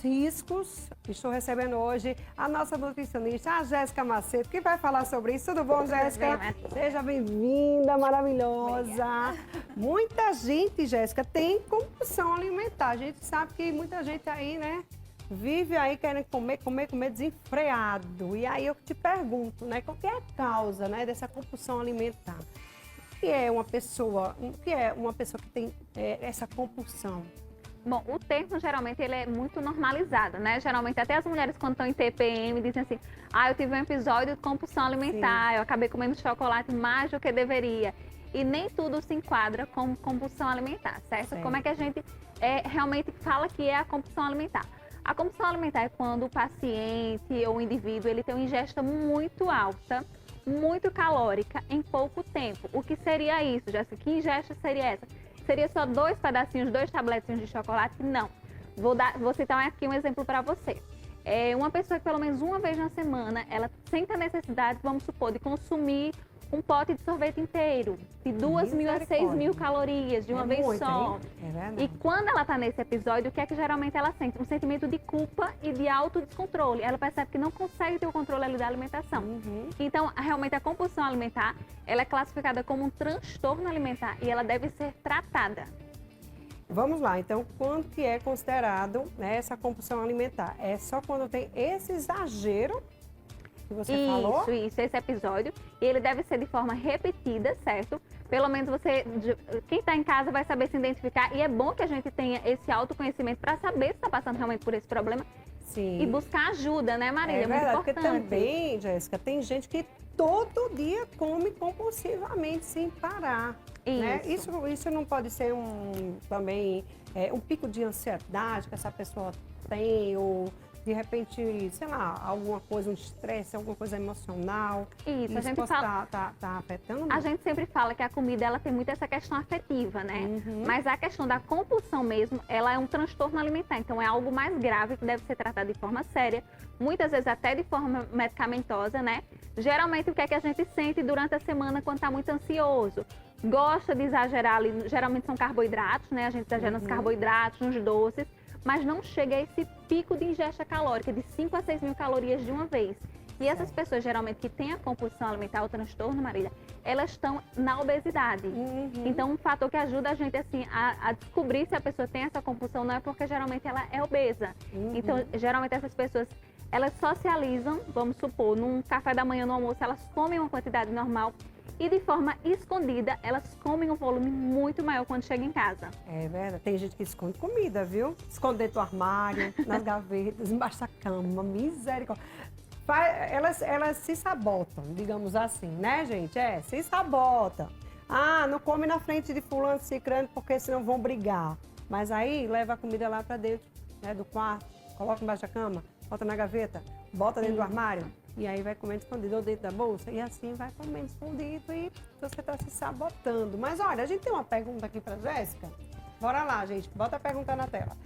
riscos. Estou recebendo hoje a nossa nutricionista, a Jéssica Macedo, que vai falar sobre isso. Tudo bom, Jéssica? Seja bem-vinda, maravilhosa. Obrigada. Muita gente, Jéssica, tem compulsão alimentar. A gente sabe que muita gente aí, né, vive aí querendo comer desenfreado. E aí eu te pergunto, né, qual que é a causa, né, dessa compulsão alimentar? O que é uma pessoa que tem essa compulsão? Bom, o termo geralmente ele é muito normalizado, né? Geralmente até as mulheres quando estão em TPM dizem assim, eu tive um episódio de compulsão alimentar, eu acabei comendo chocolate mais do que deveria. E nem tudo se enquadra como compulsão alimentar, certo? Como é que a gente realmente fala que é a compulsão alimentar? A compulsão alimentar é quando o paciente ou o indivíduo ele tem uma ingesta muito alta, muito calórica em pouco tempo. O que seria isso, Jéssica? Que ingesta seria essa? Seria só 2 pedacinhos, 2 tabletinhos de chocolate? Não. Vou citar aqui um exemplo para você. Uma pessoa que pelo menos uma vez na semana, ela sente a necessidade, vamos supor, de consumir um pote de sorvete inteiro, de 2.000 a 6.000 calorias de uma vez muito, só. É e quando ela está nesse episódio, o que é que geralmente ela sente? Um sentimento de culpa e de autodescontrole. Ela percebe que não consegue ter o controle ali da alimentação. Então, realmente, a compulsão alimentar, ela é classificada como um transtorno alimentar e ela deve ser tratada. Vamos lá, então, quando que é considerado, né, essa compulsão alimentar? É só quando tem esse exagero que você falou? Isso, esse episódio. E ele deve ser de forma repetida, certo? Pelo menos quem está em casa vai saber se identificar. E é bom que a gente tenha esse autoconhecimento para saber se está passando realmente por esse problema. Sim. E buscar ajuda, né, Marília? É verdade, muito importante. porque também, Jéssica, tem gente que todo dia come compulsivamente, sem parar. Isso. Né? Isso não pode ser um pico de ansiedade que essa pessoa tem, ou de repente, sei lá, alguma coisa, um estresse, alguma coisa emocional. Isso a gente fala... tá afetando? A gente sempre fala que a comida ela tem muito essa questão afetiva, né? Mas a questão da compulsão mesmo, ela é um transtorno alimentar. Então é algo mais grave que deve ser tratado de forma séria, muitas vezes até de forma medicamentosa, né? Geralmente o que é que a gente sente durante a semana quando está muito ansioso? Gosta de exagerar ali, geralmente são carboidratos, né? A gente exagera nos carboidratos, nos doces, mas não chega a esse pico de ingesta calórica de 5 a 6.000 calorias de uma vez. E essas pessoas, geralmente, que têm a compulsão alimentar, o transtorno, Marília, elas estão na obesidade. Então, um fator que ajuda a gente, assim, a descobrir se a pessoa tem essa compulsão não é porque, geralmente, ela é obesa. Então, geralmente, essas pessoas, elas socializam, vamos supor, num café da manhã, no almoço, elas comem uma quantidade normal, e de forma escondida, elas comem um volume muito maior quando chegam em casa. É verdade. Tem gente que esconde comida, viu? Esconde dentro do armário, nas gavetas, embaixo da cama, misericórdia. Elas se sabotam, digamos assim, né, gente? Se sabotam. Não come na frente de fulano, cicrano, porque senão vão brigar. Mas aí leva a comida lá pra dentro, né, do quarto, coloca embaixo da cama, bota na gaveta, bota dentro do armário. E aí vai comendo escondido ou dentro da bolsa. E assim vai comendo escondido e você está se sabotando. Mas olha, a gente tem uma pergunta aqui para Jéssica. Bora lá, gente. Bota a pergunta na tela.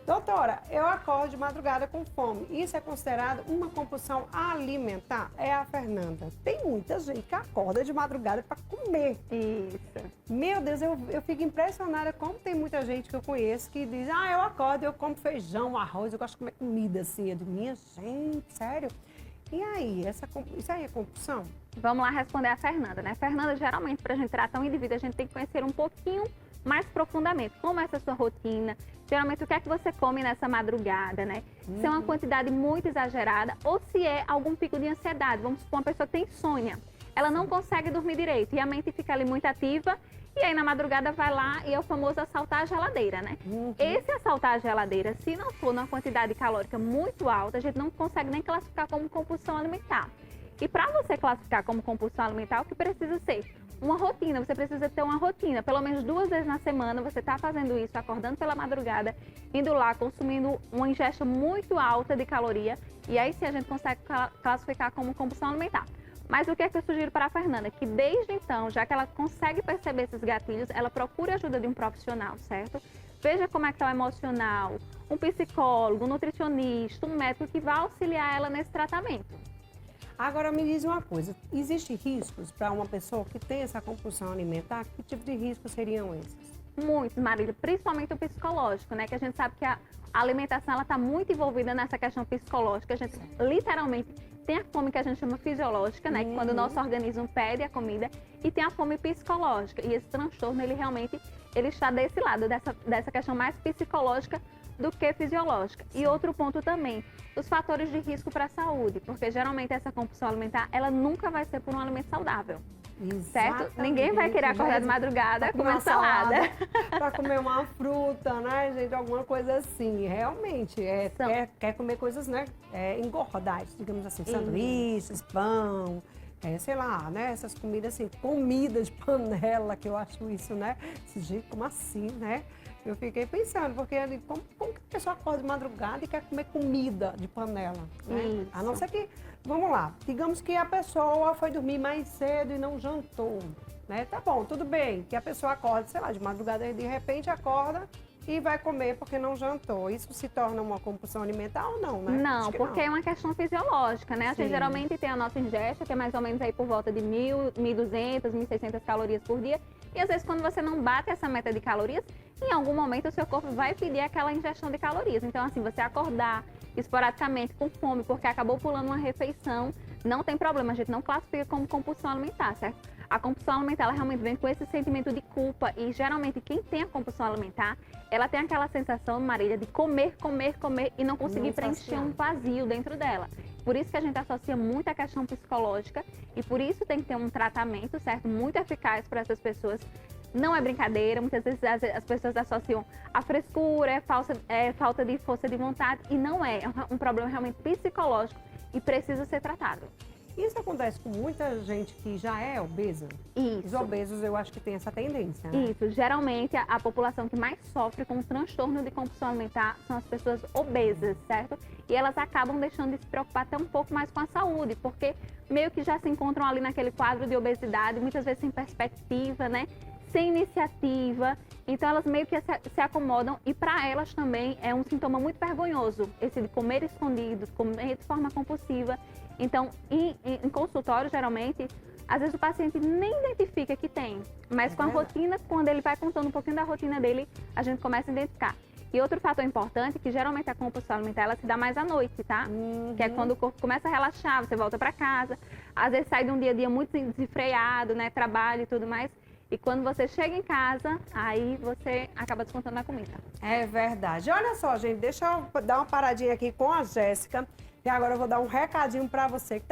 Doutora, eu acordo de madrugada com fome. Isso é considerado uma compulsão alimentar? É a Fernanda. Tem muita gente que acorda de madrugada para comer. Isso. Meu Deus, eu fico impressionada como tem muita gente que eu conheço que diz, eu acordo, eu como feijão, arroz, eu gosto de comer comida assim. Eu digo, minha gente, sério? E aí, isso aí é compulsão? Vamos lá responder a Fernanda, né? Fernanda, geralmente, para a gente tratar um indivíduo, a gente tem que conhecer um pouquinho mais profundamente como é essa sua rotina, geralmente o que é que você come nessa madrugada, né? Se é uma quantidade muito exagerada ou se é algum pico de ansiedade. Vamos supor uma pessoa que tem insônia, ela não consegue dormir direito e a mente fica ali muito ativa e aí na madrugada vai lá e é o famoso assaltar a geladeira, né? Esse assaltar a geladeira, se não for numa quantidade calórica muito alta, a gente não consegue nem classificar como compulsão alimentar. E para você classificar como compulsão alimentar, o que precisa ser? Uma rotina, você precisa ter uma rotina, pelo menos 2 vezes na semana você está fazendo isso, acordando pela madrugada, indo lá, consumindo uma ingesta muito alta de caloria, e aí sim a gente consegue classificar como compulsão alimentar. Mas o que é que eu sugiro para a Fernanda? Que desde então, já que ela consegue perceber esses gatilhos, ela procure ajuda de um profissional, certo? Veja como é que está o emocional, um psicólogo, um nutricionista, um médico que vai auxiliar ela nesse tratamento. Agora me diz uma coisa, existem riscos para uma pessoa que tem essa compulsão alimentar? Que tipo de riscos seriam esses? Muitos, Marília, principalmente o psicológico, né? Que a gente sabe que a alimentação ela está muito envolvida nessa questão psicológica. A gente literalmente tem a fome que a gente chama fisiológica, né? Que quando o nosso organismo pede a comida, e tem a fome psicológica. E esse transtorno, ele realmente ele está desse lado, dessa questão mais psicológica do que fisiológica. E outro ponto também, os fatores de risco para a saúde, porque geralmente essa compulsão alimentar, ela nunca vai ser por um alimento saudável. Certo? Ninguém vai querer acordar de madrugada comer uma salada. Para comer uma fruta, né, gente? Alguma coisa assim. Realmente, quer comer coisas, né, engordantes, digamos assim, sanduíches, pão, sei lá, né? Essas comidas assim, comida de panela, que eu acho isso, né? Gente, como assim, né? Eu fiquei pensando, porque como que a pessoa acorda de madrugada e quer comer comida de panela, né? A não ser que, vamos lá, digamos que a pessoa foi dormir mais cedo e não jantou, né? Tá bom, tudo bem, que a pessoa acorda, sei lá, de madrugada e de repente acorda e vai comer porque não jantou. Isso se torna uma compulsão alimentar ou não, né? Não, porque é uma questão fisiológica, né? A gente geralmente tem a nossa ingesta, que é mais ou menos aí por volta de 1.200, 1.600 calorias por dia. E às vezes quando você não bate essa meta de calorias, em algum momento o seu corpo vai pedir aquela ingestão de calorias. Então assim, você acordar esporadicamente com fome porque acabou pulando uma refeição, não tem problema, a gente não classifica como compulsão alimentar, certo? A compulsão alimentar, ela realmente vem com esse sentimento de culpa e geralmente quem tem a compulsão alimentar, ela tem aquela sensação, Marília, de comer, comer, comer e não conseguir preencher um vazio dentro dela. Por isso que a gente associa muito a questão psicológica e por isso tem que ter um tratamento, certo? Muito eficaz para essas pessoas. Não é brincadeira, muitas vezes as pessoas associam a frescura, falta de força de vontade e não é. É um problema realmente psicológico e precisa ser tratado. Isso acontece com muita gente que já é obesa? Isso. Os obesos, eu acho que tem essa tendência, né? Isso. Geralmente, a população que mais sofre com o transtorno de compulsão alimentar são as pessoas obesas, certo? E elas acabam deixando de se preocupar até um pouco mais com a saúde, porque meio que já se encontram ali naquele quadro de obesidade, muitas vezes sem perspectiva, né? Sem iniciativa. Então, elas meio que se acomodam e para elas também é um sintoma muito vergonhoso, esse de comer escondido, comer de forma compulsiva. Então, em consultório, geralmente, às vezes o paciente nem identifica que tem, mas com a rotina, quando ele vai contando um pouquinho da rotina dele, a gente começa a identificar. E outro fator importante é que geralmente a compulsão alimentar, ela se dá mais à noite, tá? Que é quando o corpo começa a relaxar, você volta para casa, às vezes sai de um dia a dia muito desenfreado, né, trabalho e tudo mais. E quando você chega em casa, aí você acaba descontando na comida. É verdade. Olha só, gente, deixa eu dar uma paradinha aqui com a Jéssica. E agora eu vou dar um recadinho para você que tá